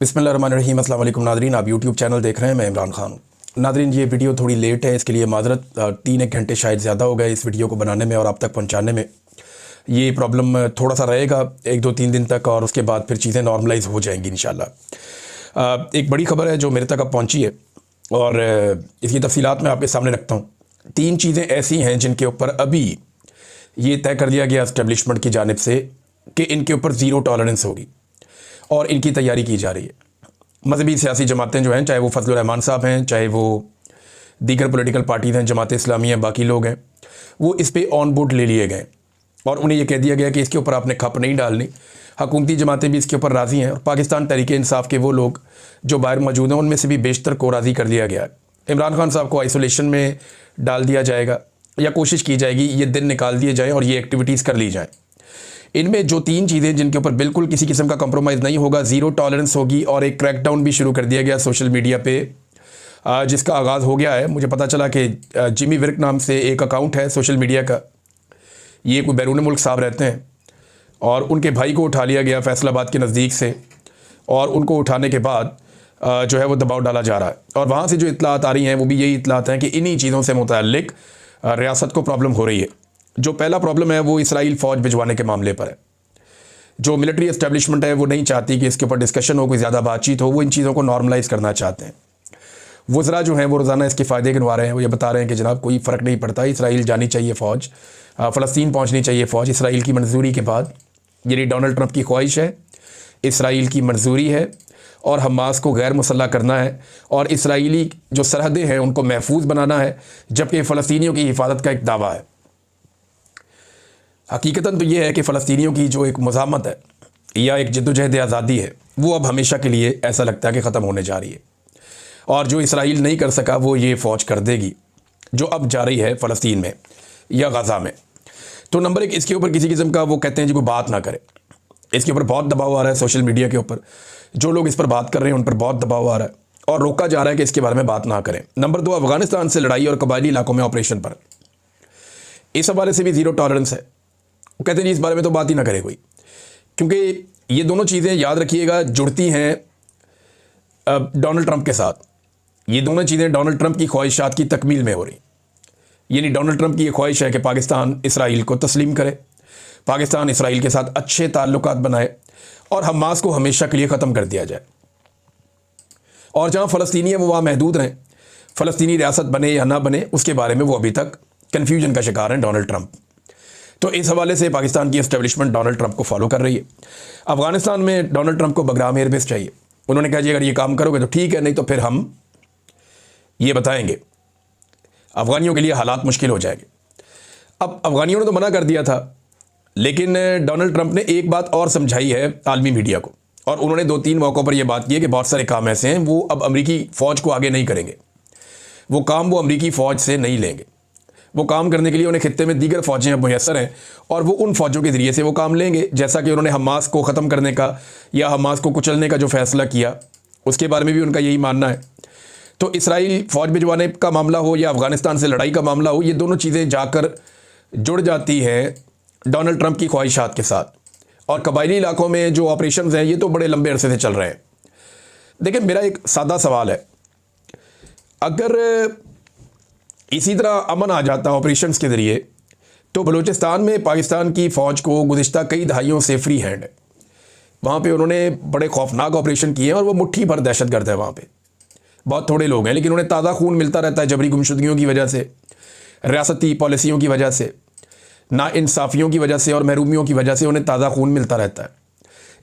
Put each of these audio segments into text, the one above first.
बिस्मिल्लाहिर्रहमानिर्रहीम। अस्सलाम वालेकुम नादरीन, आप यूट्यूब चैनल देख रहे हैं, मैं इमरान खान। नादरीन, ये वीडियो थोड़ी लेट है, इसके लिए माजरत। 3-1 घंटे शायद ज़्यादा हो गए इस वीडियो को बनाने में और आप तक पहुंचाने में। ये प्रॉब्लम थोड़ा सा रहेगा 1-2-3 दिन तक और उसके बाद फिर चीज़ें नॉर्मलाइज हो जाएंगी इंशाल्लाह। एक बड़ी खबर है जो मेरे तक अब पहुँची है और इसकी तफसीलात मैं आपके सामने रखता हूँ। 3 चीज़ें ऐसी हैं जिनके ऊपर अभी ये तय कर दिया गया इस्टेब्लिशमेंट की जानिब से कि इनके ऊपर ज़ीरो टॉलरेंस होगी और इनकी तैयारी की जा रही है। मजहबी सियासी जमातें जो हैं, चाहे वो फजलुर रहमान साहब हैं, चाहे वो दीगर पॉलिटिकल पार्टीज़ हैं, जमात इस्लामी हैं, बाकी लोग हैं, वो इस पे ऑन बोर्ड ले लिए गए और उन्हें ये कह दिया गया कि इसके ऊपर आपने खप नहीं डालनी। हुकूमती जमातें भी इसके ऊपर राज़ी हैं और पाकिस्तान तहरीक इंसाफ के वो लोग जो बाहर मौजूद हैं उनमें से भी बेशतर को राज़ी कर दिया गया है। इमरान खान साहब को आइसोलेशन में डाल दिया जाएगा या कोशिश की जाएगी ये दिन निकाल दिए जाएँ और ये एक्टिविटीज़ कर ली जाएँ। इनमें जो 3 चीज़ें जिनके ऊपर बिल्कुल किसी किस्म का कंप्रोमाइज़ नहीं होगा, ज़ीरो टॉलरेंस होगी और एक क्रैकडाउन भी शुरू कर दिया गया सोशल मीडिया पे, जिसका आगाज़ हो गया है। मुझे पता चला कि जिमी विर्क नाम से एक अकाउंट है सोशल मीडिया का, ये कोई बैरून मुल्क साहब रहते हैं और उनके भाई को उठा लिया गया फैसलाबाद के नज़दीक से और उनको उठाने के बाद जो है वो दबाव डाला जा रहा है और वहाँ से जो इत्तलात आ रही हैं वो भी यही इत्तलात हैं कि इन्हीं चीज़ों से मुतअल्लिक़ रियासत को प्रॉब्लम हो रही है। जो पहला प्रॉब्लम है वो इसराइल फ़ौज भिजवाने के मामले पर है। जो मिलिट्री एस्टेब्लिशमेंट है वो नहीं चाहती कि इसके ऊपर डिस्कशन हो, कोई ज़्यादा बातचीत हो, वो इन चीज़ों को नॉर्मलाइज़ करना चाहते हैं। वज़रा जो हैं वो रोज़ाना इसके फ़ायदे गिनवा रहे हैं, वो ये बता रहे हैं कि जनाब कोई फ़र्क नहीं पड़ता, इसराइल जानी चाहिए फ़ौज, फ़लस्तीन पहुँचनी चाहिए फ़ौज इसराइल की मंजूरी के बाद। यानी डोनाल्ड ट्रंप की ख्वाहिश है, इसराइल की मंजूरी है और हमास को गैर मुसल्लह करना है और इसराइली जो सरहदें हैं उनको महफूज बनाना है, जबकि फ़लस्तीनियों की हिफाजत का एक दावा है। हकीकतन तो ये है कि फ़लस्तीनियों की जो एक मज़ामत है या एक जद्दोजहद आज़ादी है वो अब हमेशा के लिए ऐसा लगता है कि ख़त्म होने जा रही है और जो इसराइल नहीं कर सका वो ये फ़ौज कर देगी जो अब जा रही है फ़लस्तीन में या गज़ा में। तो नंबर 1, इसके ऊपर किसी किस्म का वो कहते हैं जी कोई बात ना करे। इसके ऊपर बहुत दबाव आ रहा है सोशल मीडिया के ऊपर, जो लोग इस पर बात कर रहे हैं उन पर बहुत दबाव आ रहा है और रोका जा रहा है कि इसके बारे में बात ना करें। नंबर 2, अफ़गानिस्तान से लड़ाई और कबायली इलाकों में ऑपरेशन पर इस हवाले से भी ज़ीरो टॉलरेंस है। वो कहते हैं जी इस बारे में तो बात ही ना करे कोई, क्योंकि ये दोनों चीज़ें याद रखिएगा जुड़ती हैं डोनाल्ड ट्रंप के साथ। ये दोनों चीज़ें डोनाल्ड ट्रंप की ख्वाहिशात की तकमील में हो रही। यानी डोनाल्ड ट्रंप की ये ख्वाहिश है कि पाकिस्तान इसराइल को तस्लीम करे, पाकिस्तान इसराइल के साथ अच्छे ताल्लुकात बनाए और हमास को हमेशा के लिए ख़त्म कर दिया जाए और जहाँ फ़लस्तीनी है वो वहाँ महदूद रहें। फ़लस्तीनी रियासत बने या ना बने उसके बारे में वो अभी तक कन्फ्यूजन का शिकार हैं डोनाल्ड ट्रंप। तो इस हवाले से पाकिस्तान की एस्टेब्लिशमेंट डोनाल्ड ट्रंप को फॉलो कर रही है। अफ़गानिस्तान में डोनाल्ड ट्रंप को बगराम एयरबेस चाहिए। उन्होंने कहा जी अगर ये काम करोगे तो ठीक है, नहीं तो फिर हम ये बताएंगे। अफ़गानियों के लिए हालात मुश्किल हो जाएंगे। अब अफ़गानियों ने तो मना कर दिया था, लेकिन डोनाल्ड ट्रंप ने एक बात और समझाई है आलमी मीडिया को और उन्होंने 2-3 मौक़ों पर यह बात की है कि बहुत सारे काम ऐसे हैं वो अब अमरीकी फ़ौज को आगे नहीं करेंगे, वो काम वो अमरीकी फ़ौज से नहीं लेंगे। वो काम करने के लिए उन्हें खित्ते में दीगर फ़ौजें मुयस्सर हैं और वो उन फ़ौजों के ज़रिए से वो काम लेंगे, जैसा कि उन्होंने हमास को ख़त्म करने का या हमास को कुचलने का जो फ़ैसला किया उसके बारे में भी उनका यही मानना है। तो इसराइल फ़ौज भिजवाने का मामला हो या अफ़गानिस्तान से लड़ाई का मामला हो, ये दोनों चीज़ें जाकर जुड़ जाती हैं डोनाल्ड ट्रंप की ख्वाहिशात के साथ। और कबायली इलाकों में जो ऑपरेशन हैं ये तो बड़े लंबे अरसे से चल रहे हैं। देखिए, मेरा एक सादा सवाल है, अगर इसी तरह अमन आ जाता ऑपरेशंस के ज़रिए तो बलूचिस्तान में पाकिस्तान की फ़ौज को गुज़िश्ता कई दहाइयों से फ्री हैंड है। वहाँ पे उन्होंने बड़े खौफनाक ऑपरेशन किए हैं और वो मुट्ठी भर दहशतगर्द है। वहाँ पे बहुत थोड़े लोग हैं लेकिन उन्हें ताज़ा खून मिलता रहता है जबरी गुमशुदगियों की वजह से, रियासती पॉलिसियों की वजह से, नाइंसाफ़ियों की वजह से और महरूमियों की वजह से उन्हें ताज़ा खून मिलता रहता है।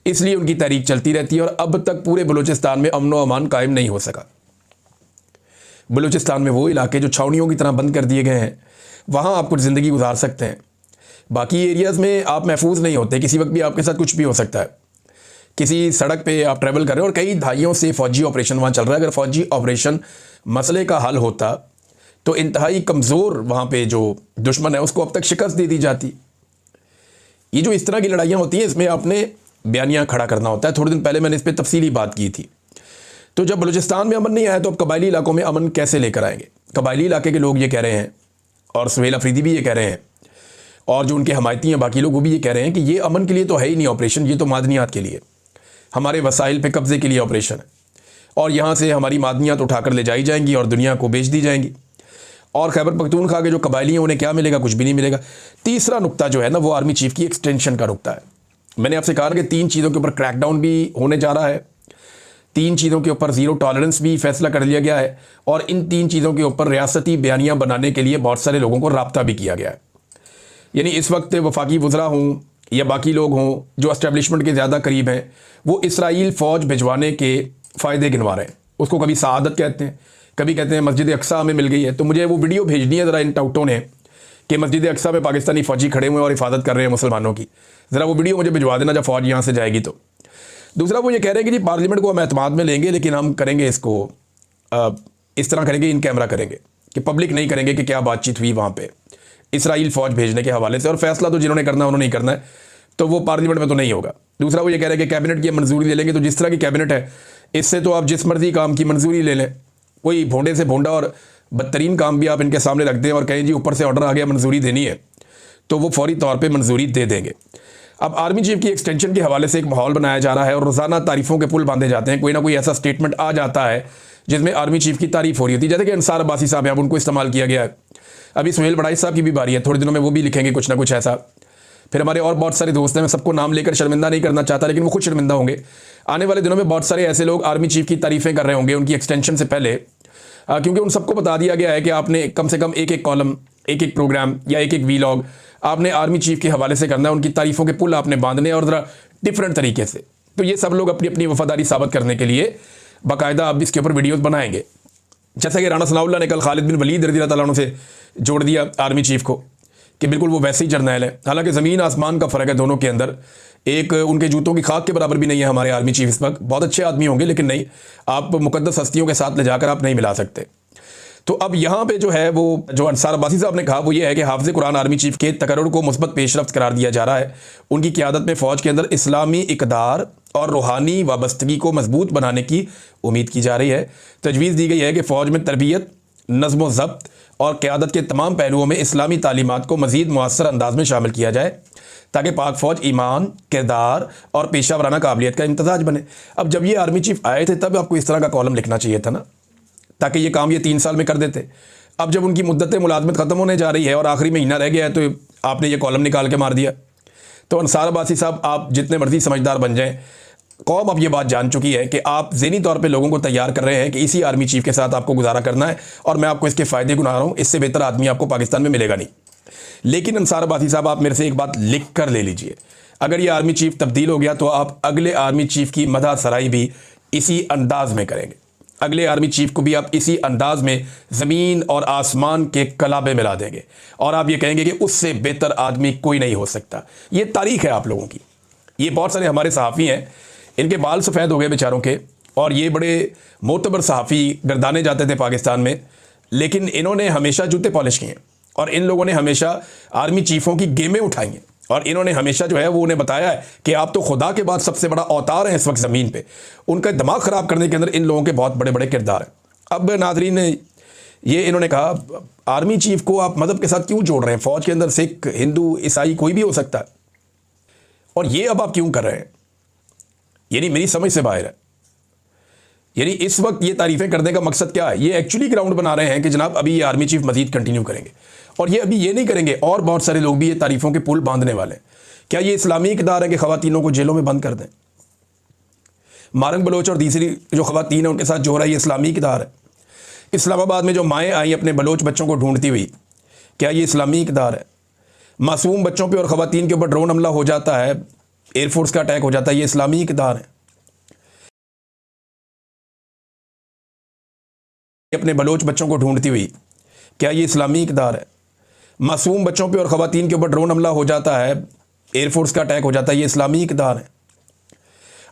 इसलिए उनकी तहरीक चलती रहती है और अब तक पूरे बलूचिस्तान में अमन व अमान कायम नहीं हो सका। बलूचिस्तान में वो इलाके जो छावनियों की तरह बंद कर दिए गए हैं वहाँ आप कुछ ज़िंदगी गुजार सकते हैं, बाकी एरियाज़ में आप महफूज नहीं होते। किसी वक्त भी आपके साथ कुछ भी हो सकता है। किसी सड़क पे आप ट्रैवल कर रहे हो और कई दहाइयों से फ़ौजी ऑपरेशन वहाँ चल रहा है। अगर फ़ौजी ऑपरेशन मसले का हल होता तो इंतहाई कमज़ोर वहाँ पे जो दुश्मन है उसको अब तक शिकस्त दे दी जाती। ये जो इस तरह की लड़ाइयाँ होती हैं इसमें आपने बयानिया खड़ा करना होता है। थोड़े दिन पहले मैंने इस पर तफसीली बात की थी। तो जब बलूचिस्तान में अमन नहीं आया तो अब कबायली इलाकों में अमन कैसे लेकर आएंगे? कबायली इलाके के लोग ये कह रहे हैं और सुहेल अफरीदी भी ये कह रहे हैं और जो उनके हमायती हैं बाकी लोग वो भी ये कह रहे हैं कि ये अमन के लिए तो है ही नहीं ऑपरेशन, ये तो मादनियात के लिए। हमारे वसाइल पे कब्ज़े के लिए ऑपरेशन है और यहाँ से हमारी मादनियात उठाकर ले जाई जाएंगी और दुनिया को बेच दी जाएंगी। और खैबर पख्तूनख्वा के जो कबायली हैं उन्हें क्या मिलेगा? कुछ भी नहीं मिलेगा। तीसरा नुक्ता जो है ना वो आर्मी चीफ की एक्सटेंशन का नुक्ता है। मैंने आपसे कहा कि 3 चीज़ों के ऊपर क्रैकडाउन भी होने जा रहा है, 3 चीज़ों के ऊपर ज़ीरो टॉलरेंस भी फैसला कर लिया गया है और इन 3 चीज़ों के ऊपर रियासती बयानियाँ बनाने के लिए बहुत सारे लोगों को राब्ता भी किया गया है। यानी इस वक्त वफाकी वज़रा हों या बाकी लोग हों जो एस्टेब्लिशमेंट के ज़्यादा करीब हैं, वो इसराइल फ़ौज भिजवाने के फ़ायदे गिनवा रहे हैं। उसको कभी सआदत कहते हैं, कभी कहते हैं मस्जिद अक्सा हमें मिल गई है। तो मुझे वो वीडियो भेजनी है ज़रा इन टाउटों ने कि मस्जिद अक्सा में पाकिस्तानी फ़ौजी खड़े हुए हैं और हिफाजत कर रहे हैं मुसलमानों की। ज़रा वो वीडियो मुझे भिजवा देना जब फ़ौज यहाँ से जाएगी तो। दूसरा वो ये कह रहे हैं कि जी पार्लियामेंट को हम एतमाद में लेंगे, लेकिन हम करेंगे इसको इस तरह करेंगे, इन कैमरा करेंगे कि पब्लिक नहीं करेंगे कि क्या बातचीत हुई वहाँ पर इसराइल फ़ौज भेजने के हवाले से, और फैसला तो जिन्होंने करना है उन्होंने ही करना है, तो वो पार्लियामेंट में तो नहीं होगा। दूसरा वो ये कह रहे हैं कि कैबिनेट की मंजूरी ले लेंगे। तो जिस तरह की कैबिनेट है इससे तो आप जिस मर्जी काम की मंजूरी ले लें, कोई भोंडे से भोंडा और बदतरीन काम भी आप इनके सामने रख दें और कहें जी ऊपर से ऑर्डर आ गया मंजूरी देनी है, तो वो फौरी तौर पे मंजूरी दे देंगे। अब आर्मी चीफ की एक्सटेंशन के हवाले से एक माहौल बनाया जा रहा है और रोज़ाना तारीफ़ों के पुल बांधे जाते हैं। कोई ना कोई ऐसा स्टेटमेंट आ जाता है जिसमें आर्मी चीफ की तारीफ़ हो रही होती है, जैसे कि अंसार अब्बासी साहब हैं, अब उनको इस्तेमाल किया गया है। अभी सुहेल बड़ाई साहब की भी बारी है, थोड़े दिनों में वो भी लिखेंगे कुछ ना कुछ ऐसा। फिर हमारे और बहुत सारे दोस्त हैं, मैं सबको नाम लेकर शर्मिंदा नहीं करना चाहता, लेकिन वो खुद शर्मिंदा होंगे। आने वाले दिनों में बहुत सारे ऐसे लोग आर्मी चीफ की तारीफ़ें कर रहे होंगे उनकी एक्सटेंशन से पहले, क्योंकि उन सबको बता दिया गया है कि आपने कम से कम एक कॉलम, एक प्रोग्राम या एक वीलॉग आपने आर्मी चीफ के हवाले से करना है। उनकी तारीफ़ों के पुल आपने बांधने और ज़रा डिफरेंट तरीके से। तो ये सब लोग अपनी अपनी वफादारी साबित करने के लिए बाकायदा अब इसके ऊपर वीडियोज़ बनाएंगे। जैसा कि राना सनाउल्लाह ने कल खालिद बिन वलीद रज़ी अल्लाह तआला से जोड़ दिया आर्मी चीफ को कि बिल्कुल वो वैसे ही जर्नैल है। हालांकि ज़मीन आसमान का फ़र्क है दोनों के अंदर। एक उनके जूतों की खाक के बराबर भी नहीं है हमारे आर्मी चीफ इस वक्त। बहुत अच्छे आदमी होंगे, लेकिन नहीं, आप मुकद्दस हस्तियों के साथ ले जाकर आप नहीं मिला सकते। तो अब यहाँ पे जो है वो जो अंसार अब्बासी साहब ने कहा वो ये है कि हाफ़िज़ कुरान आर्मी चीफ के तकर्रुर को मुस्बत पेशरफ्त करार दिया जा रहा है। उनकी क़यादत में फ़ौज के अंदर इस्लामी इक़दार और रूहानी वाबस्तगी को मजबूत बनाने की उम्मीद की जा रही है। तजवीज़ दी गई है कि फ़ौज में तरबियत, नज़्म व ज़ब्त और क़यादत के तमाम पहलुओं में इस्लामी तालीमात को मज़ीद मुअस्सर अंदाज में शामिल किया जाए ताकि पाक फ़ौज ईमान, किरदार और पेशा वराना काबिलियत का इम्तज़ाज बने। अब जब ये आर्मी चीफ आए थे तब आपको इस तरह का कॉलम लिखना चाहिए था ना, ताकि ये काम ये 3 साल में कर देते। अब जब उनकी मुद्दत मुलाजमत ख़त्म होने जा रही है और आखिरी महीना रह गया है तो आपने ये कॉलम निकाल के मार दिया। तो अंसार अब्बासी साहब, आप जितने मर्जी समझदार बन जाएं, कौम अब ये बात जान चुकी है कि आप ज़हनी तौर पे लोगों को तैयार कर रहे हैं कि इसी आर्मी चीफ के साथ आपको गुजारा करना है और मैं आपको इसके फ़ायदे गुना रहा हूँ। इससे बेहतर आदमी आपको पाकिस्तान में मिलेगा नहीं। लेकिन अंसार अब्बासी साहब, आप मेरे से एक बात लिख कर ले लीजिए, अगर ये आर्मी चीफ तब्दील हो गया तो आप अगले आर्मी चीफ की मदह सराई भी इसी अंदाज में करेंगे। अगले आर्मी चीफ को भी आप इसी अंदाज में ज़मीन और आसमान के कलाबे मिला देंगे और आप ये कहेंगे कि उससे बेहतर आदमी कोई नहीं हो सकता। ये तारीख़ है आप लोगों की। ये बहुत सारे हमारे सहाफ़ी हैं, इनके बाल सफ़ेद हो गए बेचारों के, और ये बड़े मोतबर सहाफ़ी गर्दाने जाते थे पाकिस्तान में, लेकिन इन्होंने हमेशा जूते पॉलिश किए और इन लोगों ने हमेशा आर्मी चीफ़ों की गेमें उठाई हैं और इन्होंने हमेशा जो है वो उन्हें बताया है कि आप तो खुदा के बाद सबसे बड़ा अवतार हैं इस वक्त ज़मीन पे। उनका दिमाग ख़राब करने के अंदर इन लोगों के बहुत बड़े बड़े किरदार हैं। अब नाज़रीन, ये इन्होंने कहा आर्मी चीफ़ को आप मज़हब के साथ क्यों जोड़ रहे हैं? फ़ौज के अंदर सिख, हिंदू, ईसाई कोई भी हो सकता है, और ये अब आप क्यों कर रहे हैं? यानी मेरी समझ से बाहर है। यानी इस वक्त ये तारीफ़ें करने का मकसद क्या है? ये एक्चुअली ग्राउंड बना रहे हैं कि जनाब अभी ये आर्मी चीफ मजीद कंटिन्यू करेंगे, और ये अभी ये नहीं करेंगे, और बहुत सारे लोग भी ये तारीफ़ों के पुल बांधने वाले हैं। क्या ये इस्लामी इक़दार है कि ख़वातीनों को जेलों में बंद कर दें? मारंग बलोच और दूसरी जो ख़वातीन है उनके साथ जो हो रहा है ये इस्लामी इक़दार है? इस्लामाबाद में जो माएँ आई अपने बलोच बच्चों को ढूंढती हुई, क्या ये इस्लामी इक़दार है? मासूम बच्चों पर और ख़वातीन के ऊपर ड्रोन हमला हो जाता है, एयरफोर्स का अटैक हो जाता है, ये इस्लामी इक़दार है? अपने बलोच बच्चों को ढूंढती हुई, क्या ये इस्लामी इक़दार है? मासूम बच्चों पे और ख़वातीन के ऊपर ड्रोन हमला हो जाता है, एयरफोर्स का अटैक हो जाता है, ये इस्लामी इक़दार है?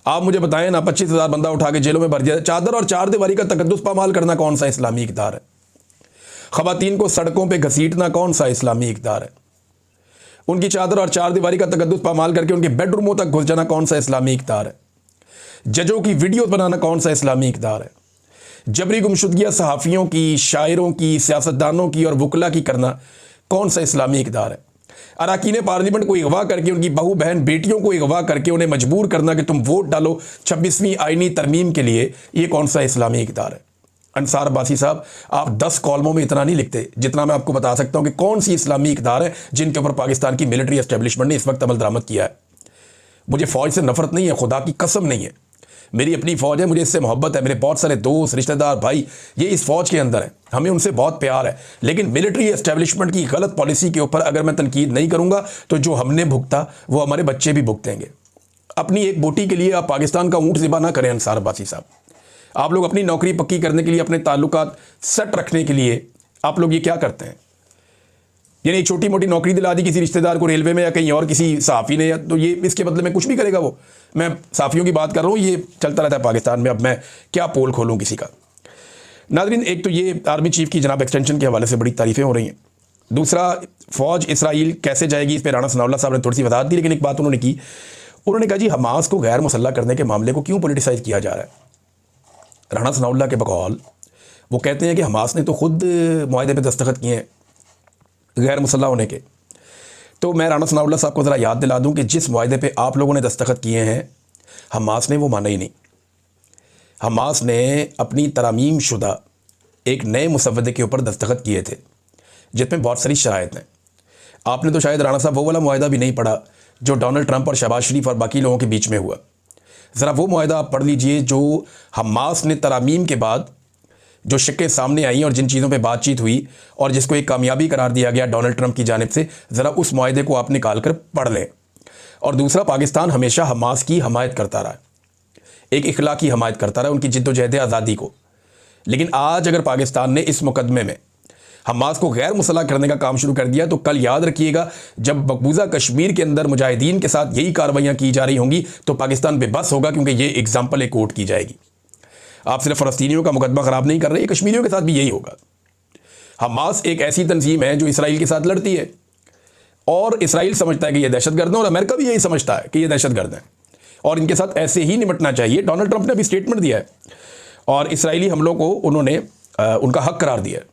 आप मुझे बताएं ना, 25,000 बंदा उठा के जेलों में भर दिया, चादर और चार दीवारी का तकद्दुस पामाल करना कौन सा इस्लामी इक़दार है? ख़वातीन को सड़कों पर घसीटना कौन सा इस्लामी इक़दार है? उनकी चादर और चार दीवारी का तकद्दुस पामाल करके उनके बेडरूमों तक घुस जाना कौन सा इस्लामी इक़दार है? जजों की वीडियो बनाना कौन सा इस्लामी इक़दार है? जबरी गुमशुदगियाँ सहाफ़ियों की, शायरों की, सियासतदानों की और वकला की करना कौन सा इस्लामी इक़दार है? अरकान पार्लियामेंट को अगवा करके, उनकी बहू बहन बेटियों को अगवा करके उन्हें मजबूर करना कि तुम वोट डालो 26वीं आईनी तरमीम के लिए, ये कौन सा इस्लामी इक़्तिदार है? अंसार अब्बासी साहब, आप 10 कॉलमों में इतना नहीं लिखते जितना मैं आपको बता सकता हूं कि कौन सी इस्लामी इक़्तिदार है जिनके ऊपर पाकिस्तान की मिलिट्री एस्टेब्लिशमेंट ने इस वक्त अमल दरामद किया है। मुझे फ़ौज से नफरत नहीं है, खुदा की कसम नहीं है, मेरी अपनी फ़ौज है, मुझे इससे मोहब्बत है, मेरे बहुत सारे दोस्त रिश्तेदार भाई ये इस फ़ौज के अंदर है, हमें उनसे बहुत प्यार है। लेकिन मिलिट्री एस्टेब्लिशमेंट की गलत पॉलिसी के ऊपर अगर मैं तनकीद नहीं करूँगा तो जो हमने भुगता वो हमारे बच्चे भी भुगतेंगे। अपनी एक बोटी के लिए आप पाकिस्तान का ऊँट ज़िबा ना करें अंसार अब्बासी साहब। आप लोग अपनी नौकरी पक्की करने के लिए, अपने ताल्लुकात सेट रखने के लिए आप लोग ये क्या करते हैं? यानी छोटी मोटी नौकरी दिला दी किसी रिश्तेदार को रेलवे में या कहीं और किसी सहाफ़ी ने, या तो ये इसके बदले में कुछ भी करेगा वो। मैं सहाफ़ियों की बात कर रहा हूँ, ये चलता रहता है पाकिस्तान में। अब मैं क्या पोल खोलूँ किसी का? नाज़रीन, एक तो ये आर्मी चीफ़ की जनाब एक्सटेंशन के हवाले से बड़ी तारीफ़ें हो रही हैं। दूसरा, फ़ौज इसराइल कैसे जाएगी, इस पर राना सनाउल्लाह साहब ने थोड़ी सी वजाहत दी, लेकिन एक बात उन्होंने की, उन्होंने कहा जी हमास को गैर मुसल्लह करने के मामले को क्यों पोलिटिसाइज़ किया जा रहा है? राना सनाउल्लाह के बकौल वो कहते हैं कि हमास ने तो खुद मुआहदे पे दस्तखत किए हैं गैर मुसल्लह होने के। तो मैं राना सनाउल्लाह साहब को ज़रा याद दिला दूं कि जिस मुआहदे पे आप लोगों ने दस्तखत किए हैं हमास ने वो माना ही नहीं। हमास ने अपनी तरमीम शुदा एक नए मुसव्वदे के ऊपर दस्तखत किए थे जिसमें बहुत सारी शराइत हैं। आपने तो शायद राना साहब वो वाला मुआहदा भी नहीं पढ़ा जो डोनाल्ड ट्रंप और शहबाज शरीफ और बाकी लोगों के बीच में हुआ। ज़रा वो मुआहदा आप पढ़ लीजिए जो हमास ने तरमीम के बाद जो शिक्के सामने आई और जिन चीज़ों पे बातचीत हुई और जिसको एक कामयाबी करार दिया गया डोनाल्ड ट्रंप की जानिब से, ज़रा उस मुआहदे को आप निकाल कर पढ़ लें। और दूसरा, पाकिस्तान हमेशा हमास की हमायत करता रहा, एक इखलाकी हमायत करता रहा उनकी जिद्दोजहद आज़ादी को। लेकिन आज अगर पाकिस्तान ने इस मुकदमे में हमास को गैर मुसल्लह करने का काम शुरू कर दिया तो कल याद रखिएगा जब मकबूजा कश्मीर के अंदर मुजाहिदीन के साथ यही कार्रवाइयाँ की जा रही होंगी तो पाकिस्तान बेबस होगा, क्योंकि ये एग्जाम्पल एक कोर्ट की जाएगी। आप सिर्फ फ़लस्तीनियों का मुकदमा ख़राब नहीं कर रहे, कश्मीरियों के साथ भी यही होगा। हमास एक ऐसी तंजीम है जो इसराइल के साथ लड़ती है और इसराइल समझता है कि ये दहशतगर्द है और अमेरिका भी यही समझता है कि ये दहशतगर्द है और इनके साथ ऐसे ही निपटना चाहिए। डोनाल्ड ट्रंप ने अभी स्टेटमेंट दिया है और इसराइली हमलों को उन्होंने उनका हक करार दिया है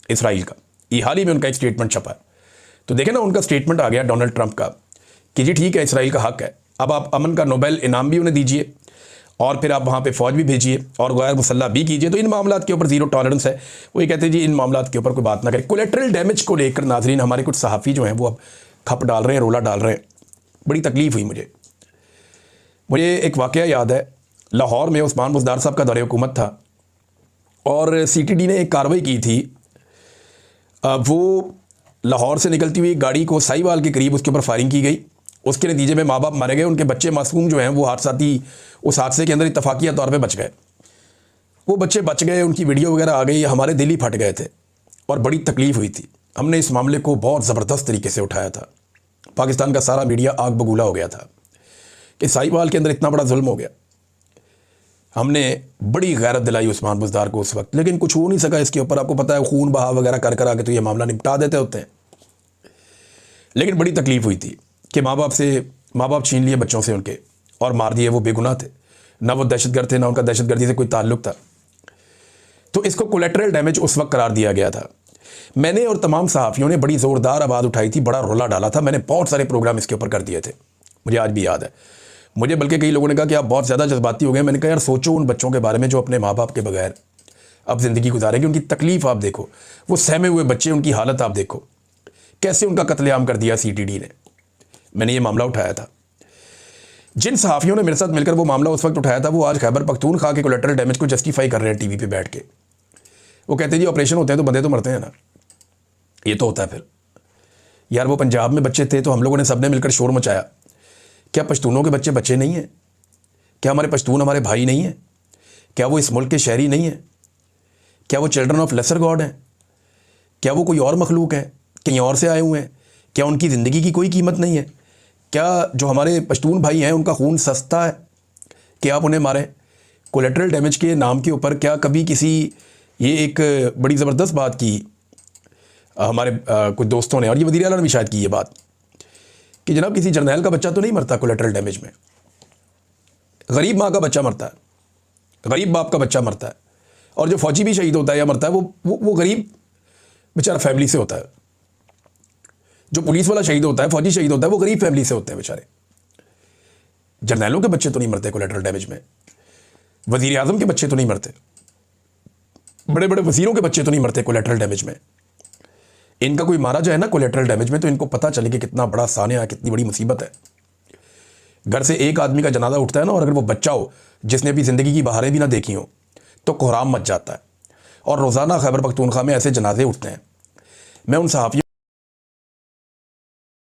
इसराइल का। ये हाल ही में उनका एक स्टेटमेंट छपा है, तो देखें ना उनका स्टेटमेंट आ गया डोनाल्ड ट्रंप का कि जी ठीक है इसराइल का हक है, अब आप अमन का नोबेल इनाम भी उन्हें दीजिए और फिर आप वहाँ पे फ़ौज भी भेजिए और गैर मुसल्लह भी कीजिए। तो इन मामलात के ऊपर ज़ीरो टॉलरेंस है। वो ये कहते हैं जी इन मामलात के ऊपर कोई बात ना करें। कोलेट्रल डैमेज को लेकर नाजरीन हमारे कुछ सहाफ़ी जो हैं वो अब खप डाल रहे हैं, रोला डाल रहे हैं। बड़ी तकलीफ़ हुई मुझे एक वाक़या याद है, लाहौर में उस्मान बुज़दार साहब का दौरे हुकूमत था और CTD ने एक कार्रवाई की थी। वो लाहौर से निकलती हुई गाड़ी को साहिवाल के करीब उसके ऊपर फायरिंग की गई, उसके नतीजे में माँ बाप मारे गए, उनके बच्चे मासूम जो हैं वो हादसाती उस हादसे के अंदर इत्तफाकिया तौर पे बच गए। वो बच्चे बच गए, उनकी वीडियो वगैरह आ गई, हमारे दिल ही फट गए थे और बड़ी तकलीफ़ हुई थी। हमने इस मामले को बहुत ज़बरदस्त तरीके से उठाया था, पाकिस्तान का सारा मीडिया आग बगूला हो गया था कि साहिवाल के अंदर इतना बड़ा जुल्म हो गया। हमने बड़ी गैरत दिलाई उस्मान बुज़दार को उस वक्त, लेकिन कुछ हो नहीं सका इसके ऊपर। आपको पता है खून बहा वगैरह कर कर आके तो ये मामला निपटा देते होते हैं। लेकिन बड़ी तकलीफ़ हुई थी कि माँ बाप छीन लिए बच्चों से उनके और मार दिए। वो बेगुनाह थे, ना वो दहशतगर्द थे, ना उनका दहशतगर्दी से कोई ताल्लुक़ था। तो इसको कोलेट्रल डैमेज उस वक्त करार दिया गया था। मैंने और तमाम सहाफ़ियों ने बड़ी ज़ोरदार आवाज़ उठाई थी, बड़ा रोला डाला था। मैंने बहुत सारे प्रोग्राम इसके ऊपर कर दिए थे, मुझे आज भी याद है। मुझे बल्कि कई लोगों ने कहा कि आप बहुत ज़्यादा जज्बाती हो गए। मैंने कहा यार सोचो उन बच्चों के बारे में जो अपने माँ बाप के बगैर अब ज़िंदगी गुजारेंगे, उनकी तकलीफ़ आप देखो, वो सहमे हुए बच्चे, उनकी हालत आप देखो, कैसे उनका कत्लेआम कर दिया CTD ने। मैंने ये मामला उठाया था। जिन सहाफ़ियों ने मेरे साथ मिलकर वो मामला उस वक्त उठाया था वो आज खैबर पख्तूनख्वा के कोलेट्रल डैमेज को जस्टिफाई कर रहे हैं TV पे बैठ के। वो कहते हैं जी ऑपरेशन होते हैं तो बंदे तो मरते हैं ना, ये तो होता है। फिर यार वो पंजाब में बच्चे थे तो हम लोगों ने सबने मिलकर शोर मचाया। क्या पश्तूनों के बच्चे नहीं हैं? क्या हमारे पश्तून हमारे भाई नहीं हैं? क्या वो इस मुल्क के शहरी नहीं हैं? क्या वो चिल्ड्रन ऑफ लेसर गॉड हैं? क्या वो कोई और मखलूक है, कहीं और से आए हुए हैं? क्या उनकी ज़िंदगी की कोई कीमत नहीं है? क्या जो हमारे पश्तून भाई हैं उनका खून सस्ता है कि आप उन्हें मारें? कोलेट्रल डैमेज के नाम के ऊपर क्या कभी किसी, ये एक बड़ी ज़बरदस्त बात की हमारे कुछ दोस्तों ने, और ये वज़ीर आला ने भी शायद की ये बात कि जनाब किसी जर्नैल का बच्चा तो नहीं मरता कोलेट्रल डैमेज में, गरीब माँ का बच्चा मरता है, गरीब बाप का बच्चा मरता है। और जो फ़ौजी भी शहीद होता है या मरता है वो गरीब बेचारा फैमिली से होता है। जो पुलिस वाला शहीद होता है, फौजी शहीद होता है, वो गरीब फैमिली से होते हैं बेचारे। जर्नैलों के बच्चे तो नहीं मरते कोलेटरल डैमेज में, वजीर आजम के बच्चे तो नहीं मरते, बड़े बड़े वजीरों के बच्चे तो नहीं मरते कोलेटरल डैमेज में। इनका कोई मारा जाए ना कोलेटरल डैमेज में तो इनको पता चले कि कितना बड़ा सानिया है, कितनी बड़ी मुसीबत है। घर से एक आदमी का जनाजा उठता है ना, और अगर वो बच्चा हो जिसने अपनी ज़िंदगी की बहारें भी ना देखी हो तो कोहराम मच जाता है। और रोज़ाना खैबर पख्तूनख्वा में ऐसे जनाजे उठते हैं। मैं उन सहाफ़ियों